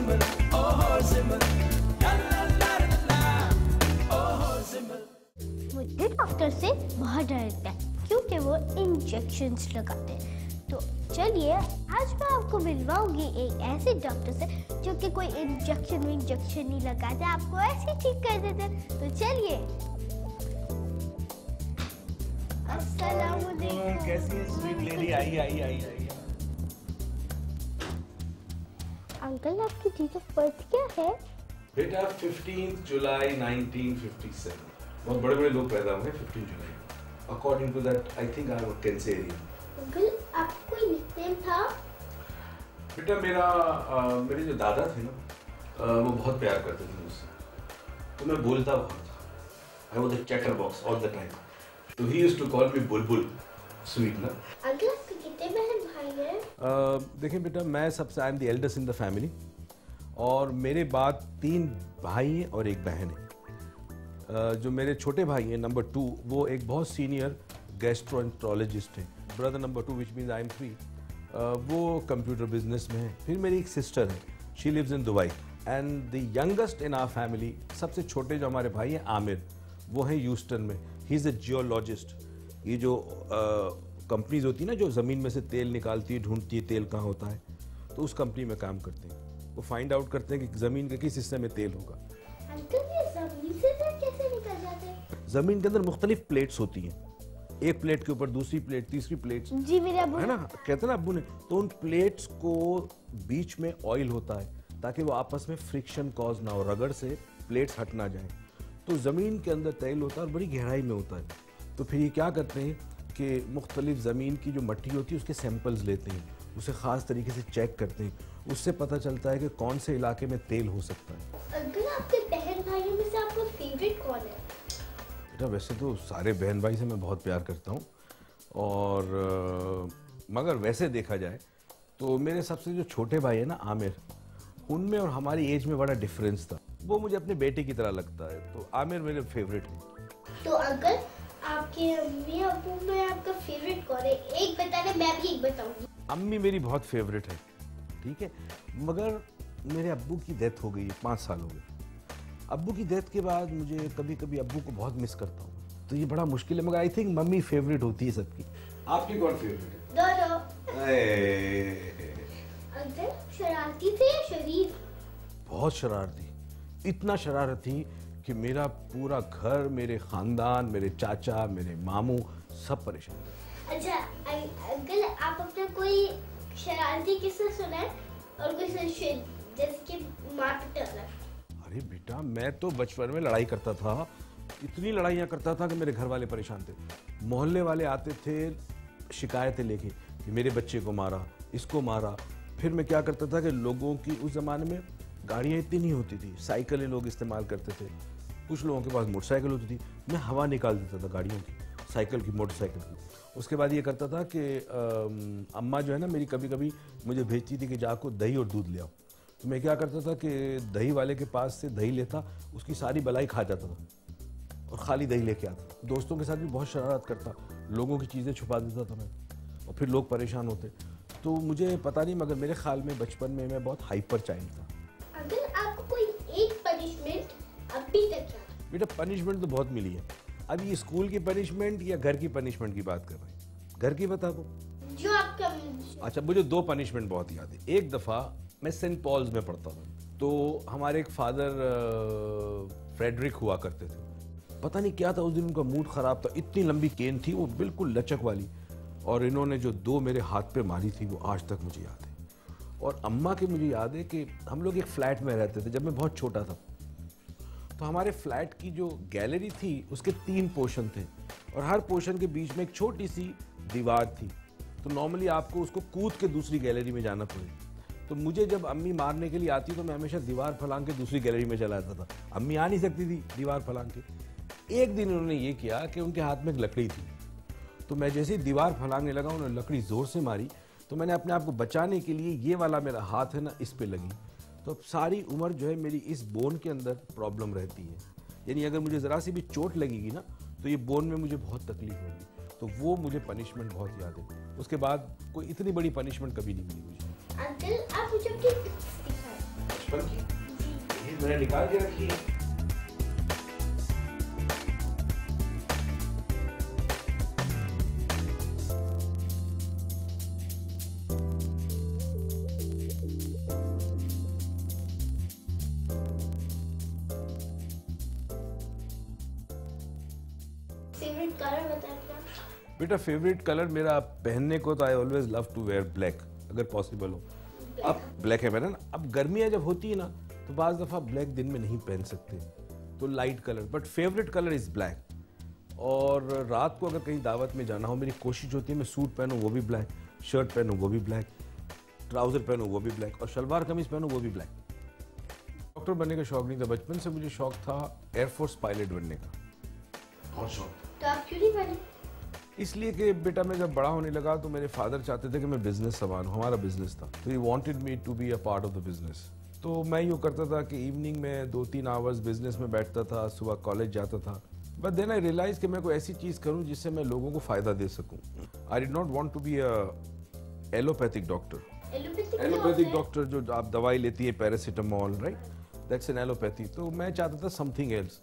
Zimmel, oh Zimmel, la la la la, oh Zimmel. मुझे doctor से बहुत डर लगता है क्योंकि वो इंजेक्शंस लगाते हैं। तो चलिए आज मैं आपको मिलवाऊंगी एक ऐसे डॉक्टर से जो कि कोई इंजेक्शन नहीं लगाते, आपको ऐसे ठीक कर देते। तो चलिए। अस्सलाम वालेकुम। कैसी है स्वीट लेडी? आई। अंकल आपकी डेट ऑफ बर्थ क्या है? बेटा 15 जुलाई 1957। बहुत बड़े लोग पैदा हुए 15 जुलाई। According to that I think I am Cancerian. Uncle आपको कोई निकनेम था? बेटा मेरे जो दादा थे ना वो बहुत प्यार करते थे मुझसे, तो मैं बोलता बहुत था। I was a chatterbox all the time, तो he used to call me Bulbul. Sweet ना? अंकल आपके कितने बहन भाई हैं? देखिए बेटा, मैं सबसे I am the eldest in the family, और मेरे बाद 3 भाई हैं और 1 बहन है। जो मेरे छोटे भाई हैं नंबर 2, वो एक बहुत सीनियर गैस्ट्रोएंटरोलॉजिस्ट हैं। Brother number 2 which means I am 3, वो कंप्यूटर बिजनेस में है। फिर मेरी एक सिस्टर है, she lives in Dubai. And the youngest in our family, सबसे छोटे जो हमारे भाई हैं आमिर, वो हैं ह्यूस्टन में। He is a geologist. ये जो कंपनीज होती है ना जो ज़मीन में से तेल निकालती है, ढूंढती है तेल कहाँ होता है, तो उस कंपनी में काम करते हैं। वो फाइंड आउट करते हैं कि ज़मीन के किस हिस्से में तेल होगा। अंकल ये ज़मीन से तेल कैसे निकल जाते हैं? ज़मीन के अंदर मुख्तलिफ प्लेट्स होती हैं, एक प्लेट के ऊपर दूसरी प्लेट, तीसरी प्लेट। जी मेरे अब्बू है ना, कहते हैं ना अब्बू ने, तो उन प्लेट्स को बीच में ऑयल होता है ताकि वो आपस में फ्रिक्शन कॉज ना हो, रगड़ से प्लेट्स हट ना जाए। तो ज़मीन के अंदर तेल होता है और बड़ी गहराई में होता है। तो फिर ये क्या करते हैं कि मुख्तलिफ ज़मीन की जो मट्टी होती है उसके सैंपल्स लेते हैं, उसे ख़ास तरीके से चेक करते हैं, उससे पता चलता है कि कौन से इलाके में तेल हो सकता है। अंकल आपके बहन भाइयों में से आपका फेवरेट कौन है? बेटा वैसे तो सारे बहन भाई से मैं बहुत प्यार करता हूँ, और मगर वैसे देखा जाए तो मेरे सबसे जो छोटे भाई है ना आमिर, उनमें और हमारी एज में बड़ा डिफरेंस था। वो मुझे अपने बेटे की तरह लगता है, तो आमिर मेरे फेवरेट है। तो अंकल आपके अम्मी अब्बू में आपका फेवरेट कौन है? एक बताने, मैं भी एक बताऊंगी। अम्मी मेरी बहुत फेवरेट है, ठीक है, मगर मेरे अब्बू की डेथ हो गई है, 5 साल हो गए। अब्बू की डेथ के बाद मुझे कभी कभी अब्बू को बहुत मिस करता हूँ, तो ये बड़ा मुश्किल है। मगर आई थिंक मम्मी फेवरेट होती है सबकी। आपकी कौन फेवरेट है? दोनों। ए, अंकल शरारती थे या शरीफ? बहुत शरारती, इतना शरारती कि मेरा पूरा घर, मेरे खानदान, मेरे चाचा, मेरे मामू सब परेशान थे। अच्छा अंकल आप अपना कोई शरारती किस्सा सुनाए और कोई जैसे कि मार पिटाना। अरे बेटा मैं तो बचपन में लड़ाई करता था, इतनी लड़ाइयाँ करता था कि मेरे घर वाले परेशान थे। मोहल्ले वाले आते थे शिकायतें लेके कि मेरे बच्चे को मारा, इसको मारा। फिर मैं क्या करता था कि लोगों की, उस ज़माने में गाड़ियाँ इतनी नहीं होती थी, साइकिलें लोग इस्तेमाल करते थे, कुछ लोगों के पास मोटरसाइकिल होती थी, मैं हवा निकाल देता था गाड़ियों की, साइकिल की, मोटरसाइकिल की। उसके बाद ये करता था कि अम्मा जो है ना मेरी कभी कभी मुझे भेजती थी कि जाको दही और दूध ले आओ, तो मैं क्या करता था कि दही वाले के पास से दही लेता, उसकी सारी बलाई खा जाता था और खाली दही लेके आता। दोस्तों के साथ भी बहुत शरारत करता, लोगों की चीज़ें छुपा देता था मैं, और फिर लोग परेशान होते। तो मुझे पता नहीं, मगर मेरे ख्याल में बचपन में मैं बहुत हाइपर चाइल्ड था। अंकल आपको कोई एक पनिशमेंट अभी तक याद? बेटा पनिशमेंट तो बहुत मिली है। अब ये स्कूल की पनिशमेंट या घर की पनिशमेंट की बात कर रहे हैं? घर की बता दो। जो आपका। अच्छा, मुझे 2 पनिशमेंट बहुत याद है। एक दफ़ा मैं सेंट पॉल्स में पढ़ता था, तो हमारे एक फादर फ्रेडरिक हुआ करते थे। पता नहीं क्या था, उस दिन उनका मूड ख़राब था, इतनी लंबी केन थी वो बिल्कुल लचक वाली, और इन्होंने जो 2 मेरे हाथ पे मारी थी वो आज तक मुझे याद है। और अम्मा के मुझे याद है कि हम लोग एक फ्लैट में रहते थे जब मैं बहुत छोटा था, तो हमारे फ्लैट की जो गैलरी थी उसके 3 पोर्शन थे, और हर पोर्शन के बीच में एक छोटी सी दीवार थी। तो नॉर्मली आपको उसको कूद के दूसरी गैलरी में जाना पड़े। तो मुझे जब अम्मी मारने के लिए आती तो मैं हमेशा दीवार फलांग के दूसरी गैलरी में चला जाता था। अम्मी आ नहीं सकती थी दीवार फलांग के। एक दिन उन्होंने ये किया कि उनके हाथ में एक लकड़ी थी, तो मैं जैसे ही दीवार फलांगने लगा उन्होंने लकड़ी ज़ोर से मारी, तो मैंने अपने आप को बचाने के लिए ये वाला मेरा हाथ है ना इस पे लगी। तो अब सारी उम्र जो है मेरी इस बोन के अंदर प्रॉब्लम रहती है, यानी अगर मुझे ज़रा सी भी चोट लगेगी ना तो ये बोन में मुझे बहुत तकलीफ होगी। तो वो मुझे पनिशमेंट बहुत याद है। उसके बाद कोई इतनी बड़ी पनिशमेंट कभी नहीं मिली मुझे। अंकल आप मुझे अपनी टिप्स दिखाएं। बचपन की ये मैंने निकाल के रखी है। फेवरेट कलर बताएं क्या? बेटा फेवरेट कलर मेरा पहनने को तो I always love to wear black अगर पॉसिबल हो। अब ब्लैक है मेरा ना, अब गर्मियाँ जब होती है ना तो बाज़ दफ़ा ब्लैक दिन में नहीं पहन सकते, तो light colour, but favourite colour is black. और रात को अगर कहीं दावत में जाना हो मेरी कोशिश होती है मैं सूट पहनूँ वो भी ब्लैक, शर्ट पहनूँ वो भी ब्लैक, ट्राउज़र पहनूँ वो भी ब्लैक और शलवार कमीज पहनूँ वो भी ब्लैक। डॉक्टर बनने का शौक नहीं था, बचपन से मुझे शौक था एयरफोर्स पायलट बनने का, बहुत शौक। तो आप क्यों नहीं बने? इसलिए कि बेटा मैं जब बड़ा होने लगा तो मेरे फादर चाहते थे कि मैं बिजनेस संभालूं, हमारा बिजनेस था, तो he wanted me to be a part of the business. तो मैं यूँ करता था कि इवनिंग में 2-3 आवर्स बिजनेस में बैठता था, सुबह कॉलेज जाता था, बट देन आई रियलाइज कि मैं कोई ऐसी चीज़ करूं जिससे मैं लोगों को फ़ायदा दे सकूं। I did not want to be a allopathic doctor. Allopathic doctor जो आप दवाई लेती है paracetamol, right, that's an allopathy. तो मैं चाहता था समथिंग एल्स।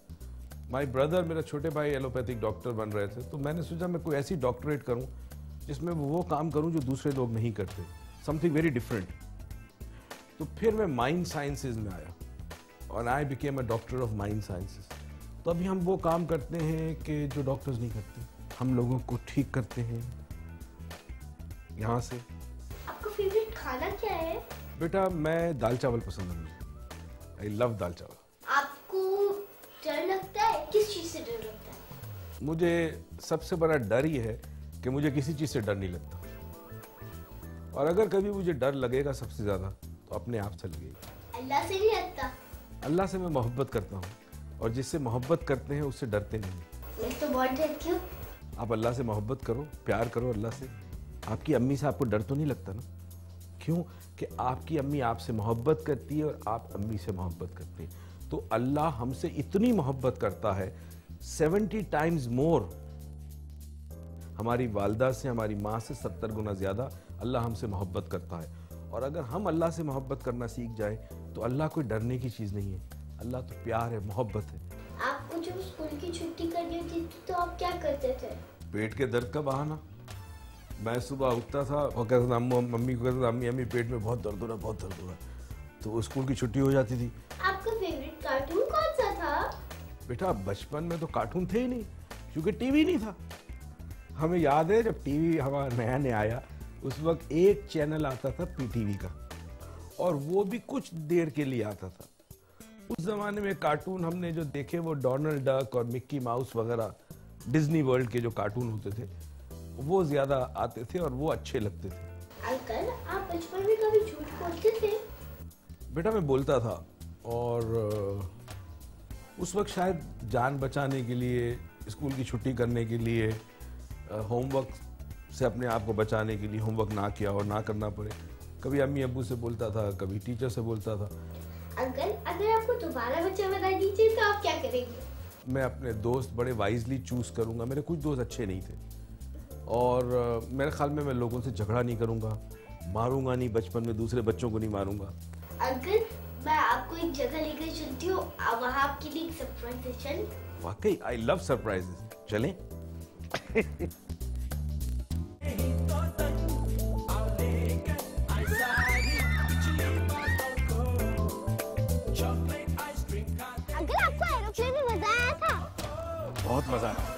माय ब्रदर, मेरा छोटे भाई एलोपैथिक डॉक्टर बन रहे थे, तो मैंने सोचा मैं कोई ऐसी डॉक्टरेट करूं जिसमें वो काम करूं जो दूसरे लोग नहीं करते, समथिंग वेरी डिफरेंट। तो फिर मैं माइंड साइंसेज में आया और I became a doctor of mind sciences. तो अभी हम वो काम करते हैं कि जो डॉक्टर्स नहीं करते, हम लोगों को ठीक करते हैं यहाँ से। आपका फेवरेट खाना क्या है? बेटा मैं दाल चावल पसंद है, मुझे आई लव दाल चावल। आपको डर लगता है? किस चीज से डर लगता है? मुझे सबसे बड़ा डर ही है कि मुझे किसी चीज़ से डर नहीं लगता, और अगर कभी मुझे डर लगेगा सबसे ज़्यादा तो अपने आप से लगेगा। अल्लाह से नहीं लगता? अल्लाह से मैं मोहब्बत करता हूँ, और जिससे मोहब्बत करते हैं उससे डरते नहीं। मैं तो बहुत डरती हूँ। आप अल्लाह से मोहब्बत करो, प्यार करो अल्लाह से। आपकी अम्मी से आपको डर तो नहीं लगता ना? क्यों? कि आपकी अम्मी आपसे मोहब्बत करती है और आप अम्मी से मोहब्बत करते हैं, तो अल्लाह हमसे इतनी मोहब्बत करता है 70 टाइम्स मोर। हमारी वालदा से, हमारी माँ से 70 गुना ज़्यादा अल्लाह हमसे मोहब्बत करता है। और अगर हम अल्लाह से मोहब्बत करना सीख जाए तो अल्लाह कोई डरने की चीज़ नहीं है, अल्लाह तो प्यार है, मोहब्बत है। आपको जब स्कूल की छुट्टी करनी होती थी तो आप क्या करते थे? पेट के दर्द का बहाना। मैं सुबह उठता था और कहता था, मम्मी को कहता था, अम्मी अम्मी पेट में बहुत दर्द हो रहा, बहुत दर्द हो रहा, तो स्कूल की छुट्टी हो जाती थी। आपका फेवरेट कार्टून कौन सा था? बेटा बचपन में तो कार्टून थे ही नहीं, क्योंकि टीवी नहीं था। हमें याद है जब टीवी हमारा नया नया आया उस वक्त एक चैनल आता था पीटीवी का, और वो भी कुछ देर के लिए आता था। उस जमाने में कार्टून हमने जो देखे वो डोनाल्ड डक और मिक्की माउस वगैरह, डिज्नी वर्ल्ड के जो कार्टून होते थे वो ज्यादा आते थे और वो अच्छे लगते थे। अंकल, आप बचपन में कभी झूठ बोलते थे? बेटा मैं बोलता था, और उस वक्त शायद जान बचाने के लिए, स्कूल की छुट्टी करने के लिए, होमवर्क से अपने आप को बचाने के लिए, होमवर्क ना किया और ना करना पड़े, कभी अम्मी अब्बू से बोलता था, कभी टीचर से बोलता था। अंकल, अगर आपको दोबारा बच्चा बना दीजिए तो आप क्या करेंगे? मैं अपने दोस्त बड़े वाइजली चूज करूंगा। मेरे कुछ दोस्त अच्छे नहीं थे, और मेरे ख्याल में मैं लोगों से झगड़ा नहीं करूंगा, मारूंगा नहीं, बचपन में दूसरे बच्चों को नहीं मारूंगा। अंकल, मैं आपको एक जगह लेकर चलती हूँ, वहाँ आपके लिए एक सरप्राइज है, चल? वाकई आई लव सरप्राइजेस, चलें? अंकल, आपको एरोप्लेन में मजा आया था? बहुत मजा आया।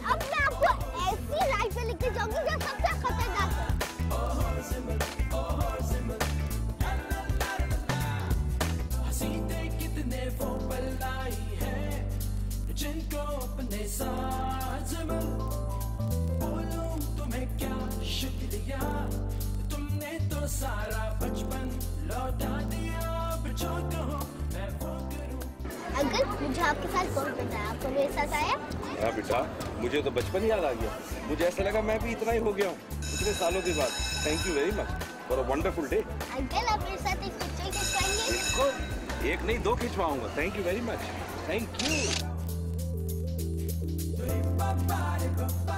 अब मैं आपको ऐसी राइड पे लेके जाऊंगी जो सबसे खतरनाक है। हसीते कितने वो पलाई है जिनको अपने साथ में बोलूं तुम्हें क्या शुक्रिया, तुमने तो सारा बचपन लौटा दिया, अब जो कहो मैं वो करूं। अंकल, मुझे आपके साथ बहुत मजा आया, आपको मेरे साथ आया? हाँ बेटा, मुझे तो बचपन याद आ गया। मुझे ऐसा लगा मैं भी इतना ही हो गया हूँ इतने सालों के बाद। Thank you very much for a wonderful day. Uncle, आप मेरे साथ एक पिक्चर खिंचवाएंगे? एक नहीं 2 खिंचवाऊंगा। Thank you very much, thank you. ba ba ba